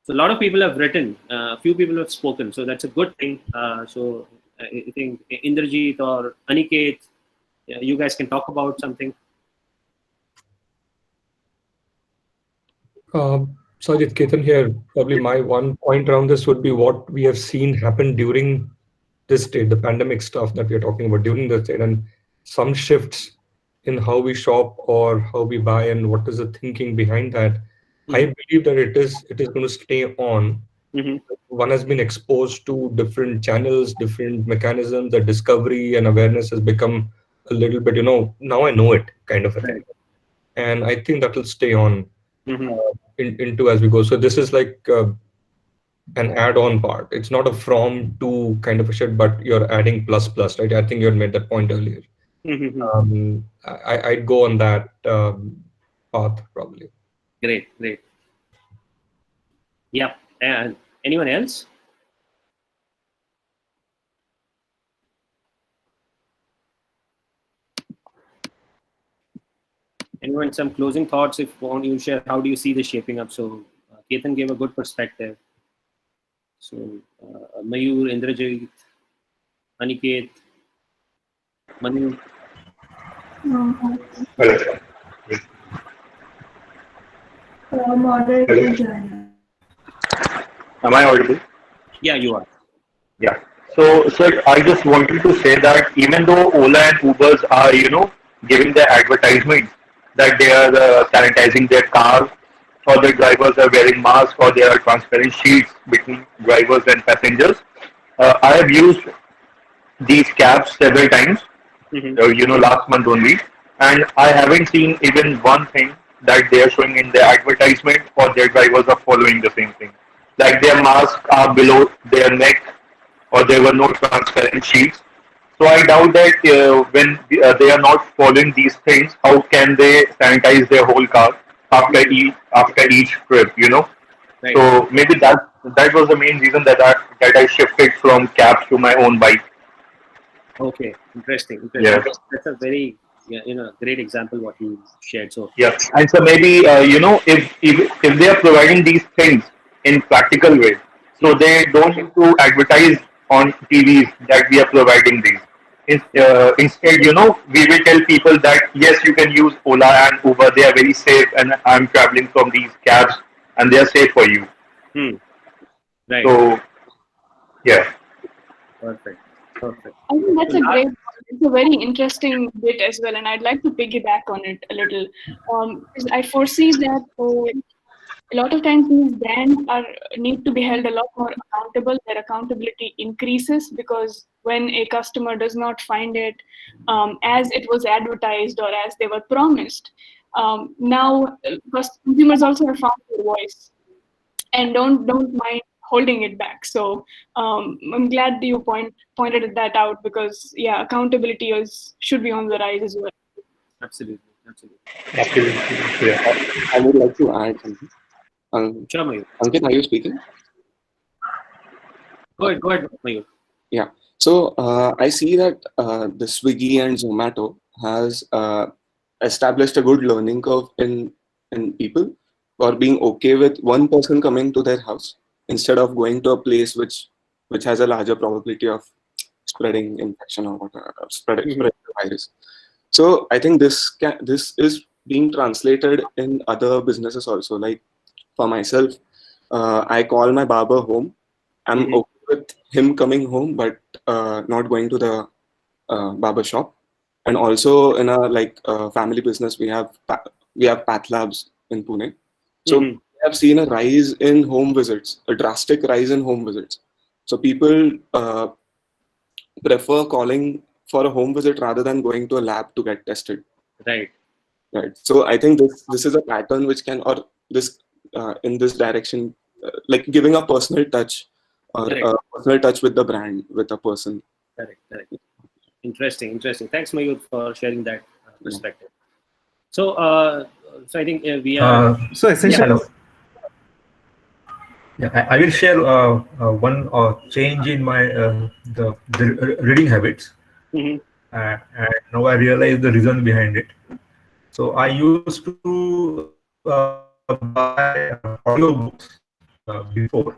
So a lot of people have written, a few people have spoken, so that's a good thing. So I think Indrajit or Aniket, you guys can talk about something. Sajid Khetani here. Probably my one point around this would be what we have seen happen during this state, the pandemic stuff that we are talking about during this state, and some shifts in how we shop or how we buy and what is the thinking behind that. I believe that it is going to stay on. One has been exposed to different channels, different mechanisms. The discovery and awareness has become a little bit, now I know it kind of a thing. And I think that will stay on into as we go. So this is like an add-on part. It's not a from to kind of a shit, but you're adding plus, right? I think you had made that point earlier. I'd go on that path probably. Great. Yeah. And anyone else? Anyone, some closing thoughts if you share? How do you see this shaping up? So Ketan gave a good perspective. So Mayur, Indrajit, Aniket, Manu. Am I audible? Yeah, you are. Yeah. So, sir, I just wanted to say that even though Ola and Ubers are, giving their advertisement that they are sanitizing their cars, or the drivers are wearing masks, or there are transparent sheets between drivers and passengers, I have used these cabs several times, last month only, and I haven't seen even one thing that they are showing in their advertisement or their drivers are following the same thing. Like their masks are below their neck, or there were no transparent sheets. So I doubt that when they are not following these things, how can they sanitize their whole car after each trip? Right. So maybe that was the main reason that I shifted from cabs to my own bike. Okay, interesting. Yeah. That's a very great example what you shared. So Yeah, and so maybe if they are providing these things in practical way, so they don't need to advertise on TVs that we are providing these. Instead, we will tell people that yes, you can use Ola and Uber. They are very safe, and I'm traveling from these cabs, and they are safe for you. Right. So, yeah. Perfect. I think that's it's a very interesting bit as well, and I'd like to piggyback on it a little. Because I foresee that a lot of times these brands need to be held a lot more accountable. Their accountability increases because when a customer does not find it as it was advertised or as they were promised, now consumers also have found their voice and don't mind holding it back. So I'm glad that you pointed that out because accountability should be on the rise as well. Absolutely. Yeah. I would like to add something. Sure, Mayur. Ankit, are you speaking? Go ahead, Mayur. Yeah. So I see that the Swiggy and Zomato has established a good learning curve in people for being okay with one person coming to their house instead of going to a place which has a larger probability of spreading infection or whatever, spreading the virus. So I think this is being translated in other businesses also. Like for myself, I call my barber home. I'm okay with him coming home, but not going to the barber shop. And also in a family business, we have path labs in Pune. So we have seen a rise in home visits, a drastic rise in home visits. So people prefer calling for a home visit rather than going to a lab to get tested. Right. Right. So I think this is a pattern which can, or this in this direction, like giving a personal touch or Correct. a personal touch with the brand, with a person. Correct. Interesting. Thanks, Mayur, for sharing that perspective. So, so I think we are. So essentially, I will share one change in my the reading habits, and now I realize the reason behind it. So I used to buy audiobooks before.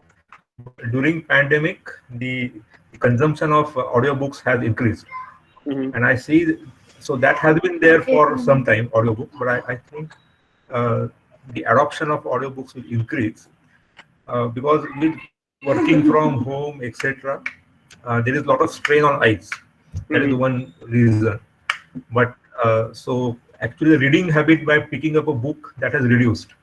During pandemic, the consumption of audiobooks has increased, and I see so that has been there for some time, audiobook. But I think the adoption of audiobooks will increase because with working from home, etc. There is a lot of strain on eyes. That is one reason. But so actually, the reading habit by picking up a book that has reduced,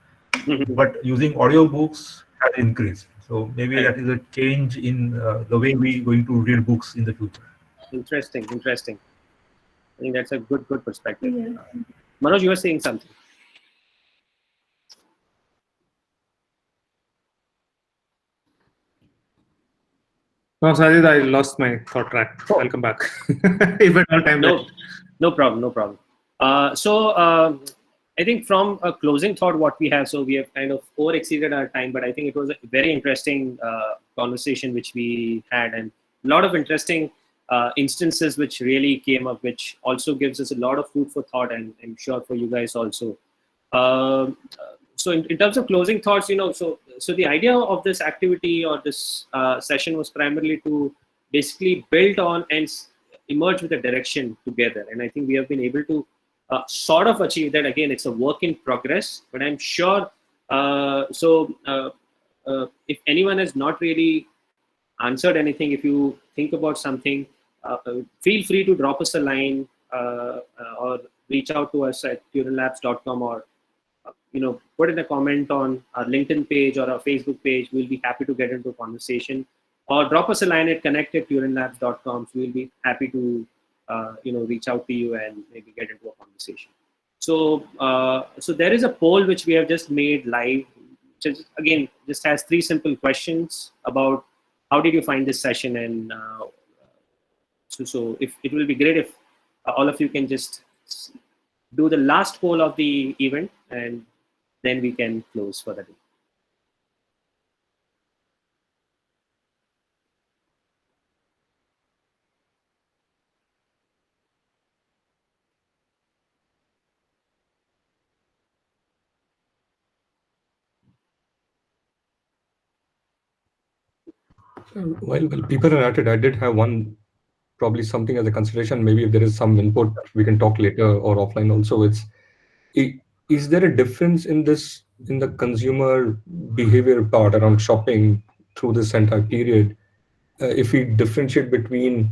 but using audiobooks has increased. So maybe that is a change in the way we going to read books in the future. Interesting. I think that's a good perspective. Manoj, you were saying something. No, Sajid, I lost my thought track. I'll come back. If at all time. No problem. So I think from a closing thought, what we have, so we have kind of over-exceeded our time, but I think it was a very interesting conversation which we had, and a lot of interesting instances which really came up, which also gives us a lot of food for thought, and I'm sure for you guys also. So in terms of closing thoughts, so the idea of this activity or this session was primarily to basically build on and emerge with a direction together. And I think we have been able to sort of achieve that. Again, it's a work in progress, but I'm sure. If anyone has not really answered anything, if you think about something, feel free to drop us a line or reach out to us at turianlabs.com, or put in a comment on our LinkedIn page or our Facebook page. We'll be happy to get into a conversation, or drop us a line at connect@turianlabs.com. So we'll be happy to reach out to you and maybe get into a conversation. So so there is a poll which we have just made live, which is, again, just has 3 simple questions about how did you find this session, and so if it will be great if all of you can just do the last poll of the event, and then we can close for the day. While people are at it, I did have probably something as a consideration. Maybe if there is some input, we can talk later or offline also. Is there a difference in the consumer behavior part around shopping through this entire period? If we differentiate between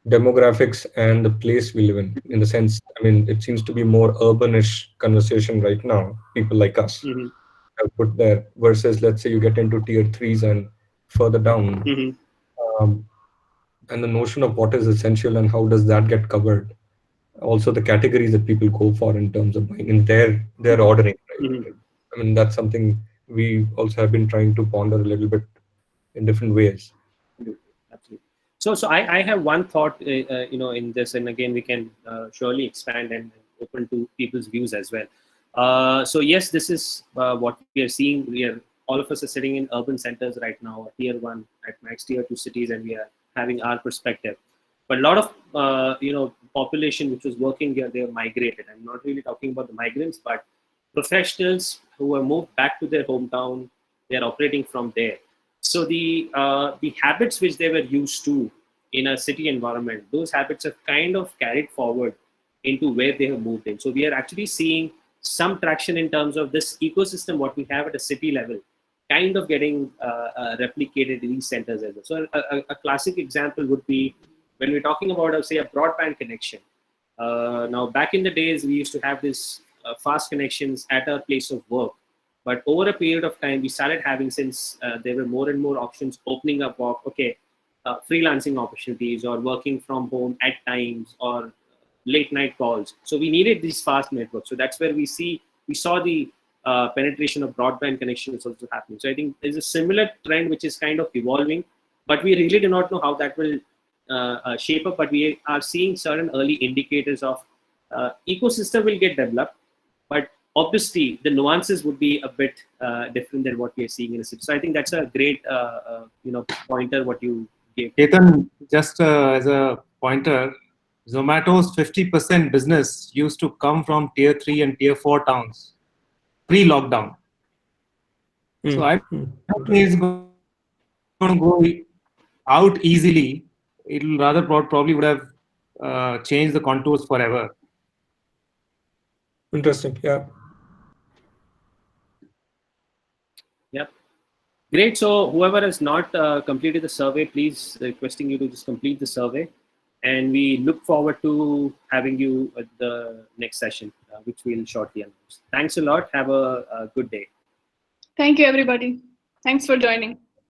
demographics and the place we live in the sense, I mean, it seems to be more urbanish conversation right now. People like us have put there, versus let's say you get into tier 3s and further down, and the notion of what is essential and how does that get covered. Also, the categories that people go for in terms of buying in their ordering. Right? I mean, that's something we also have been trying to ponder a little bit in different ways. Absolutely. So I have one thought, in this, and again we can surely expand and open to people's views as well. So yes, this is what we are seeing. All of us are sitting in urban centers right now, tier 1 at max, tier 2 cities, and we are having our perspective. But a lot of population which was working here, they have migrated. I'm not really talking about the migrants, but professionals who have moved back to their hometown. They are operating from there. So the habits which they were used to in a city environment, those habits have kind of carried forward into where they have moved in. So we are actually seeing some traction in terms of this ecosystem, what we have at a city level, kind of getting replicated in these centers as well. So a classic example would be when we're talking about, say, a broadband connection. Now, back in the days, we used to have this fast connections at our place of work. But over a period of time, we started having, since there were more and more options opening up of, freelancing opportunities or working from home at times or late night calls. So we needed these fast networks. So that's where we saw the penetration of broadband connections also happening. So I think there's a similar trend which is kind of evolving, but we really do not know how that will shape up. But we are seeing certain early indicators of ecosystem will get developed, but obviously the nuances would be a bit different than what we are seeing in the city. So I think that's a great pointer what you gave. Ketan, just as a pointer, Zomato's 50% business used to come from tier 3 and tier 4 towns pre-lockdown. So I don't think it's going to go out easily. It'll rather probably would have changed the contours forever. Interesting. Yeah. Yep. Great. So whoever has not completed the survey, please requesting you to just complete the survey. And we look forward to having you at the next session, which we'll shortly announce. Thanks a lot. Have a good day. Thank you, everybody. Thanks for joining.